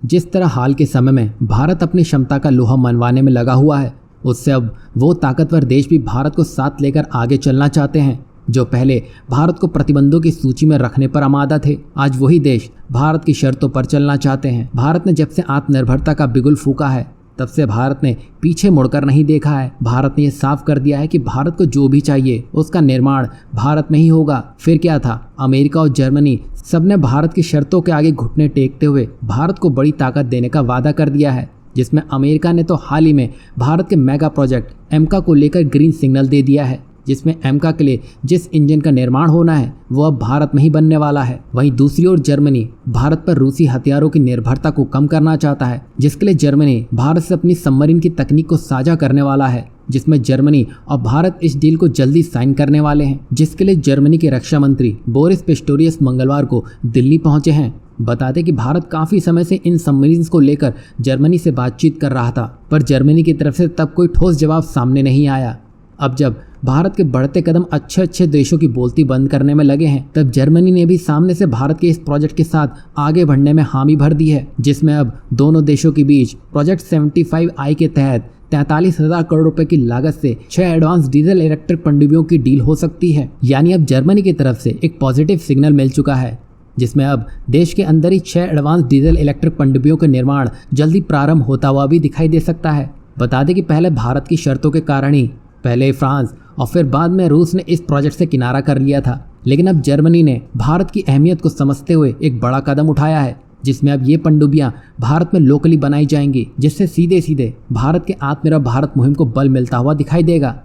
जिस तरह हाल के समय में भारत अपनी क्षमता का लोहा मनवाने में लगा हुआ है, उससे अब वो ताकतवर देश भी भारत को साथ लेकर आगे चलना चाहते हैं जो पहले भारत को प्रतिबंधों की सूची में रखने पर आमादा थे। आज वही देश भारत की शर्तों पर चलना चाहते हैं। भारत ने जब से आत्मनिर्भरता का बिगुल फूंका है, तब से भारत ने पीछे मुड़कर नहीं देखा है। भारत ने यह साफ कर दिया है कि भारत को जो भी चाहिए उसका निर्माण भारत में ही होगा। फिर क्या था, अमेरिका और जर्मनी सबने भारत की शर्तों के आगे घुटने टेकते हुए भारत को बड़ी ताकत देने का वादा कर दिया है, जिसमें अमेरिका ने तो हाल ही में भारत के मेगा प्रोजेक्ट एमका को लेकर ग्रीन सिग्नल दे दिया है, जिसमें एमका के लिए जिस इंजन का निर्माण होना है वो अब भारत में ही बनने वाला है। वहीं दूसरी ओर जर्मनी भारत पर रूसी हथियारों की निर्भरता को कम करना चाहता है, जिसके लिए जर्मनी भारत से अपनी सबमरीन की तकनीक को साझा करने वाला है, जिसमें जर्मनी और भारत इस डील को जल्दी साइन करने वाले हैं, जिसके लिए जर्मनी के रक्षा मंत्री बोरिस पिस्टोरियस मंगलवार को दिल्ली पहुंचे हैं। बता दें कि भारत काफी समय से इन सबमरीन्स को लेकर जर्मनी से बातचीत कर रहा था, पर जर्मनी की तरफ से तब कोई ठोस जवाब सामने नहीं आया। अब जब भारत के बढ़ते कदम अच्छे देशों की बोलती बंद करने में लगे हैं, तब जर्मनी ने भी सामने से भारत के इस प्रोजेक्ट के साथ आगे बढ़ने में हामी भर दी है, जिसमें अब दोनों देशों के बीच प्रोजेक्ट 75I के तहत 43,000 करोड़ रुपए की लागत से 6 एडवांस डीजल इलेक्ट्रिक पनडुब्बियों की डील हो सकती है। यानी अब जर्मनी की तरफ से एक पॉजिटिव सिग्नल मिल चुका है, जिसमें अब देश के अंदर ही 6 एडवांस डीजल इलेक्ट्रिक पनडुब्बियों का निर्माण जल्दी प्रारंभ होता हुआ भी दिखाई दे सकता है। बता दें कि पहले भारत की शर्तों के कारण ही पहले फ्रांस और फिर बाद में रूस ने इस प्रोजेक्ट से किनारा कर लिया था, लेकिन अब जर्मनी ने भारत की अहमियत को समझते हुए एक बड़ा कदम उठाया है, जिसमें अब ये पनडुब्बियां भारत में लोकली बनाई जाएंगी, जिससे सीधे सीधे भारत के आत्मनिर्भर भारत मुहिम को बल मिलता हुआ दिखाई देगा।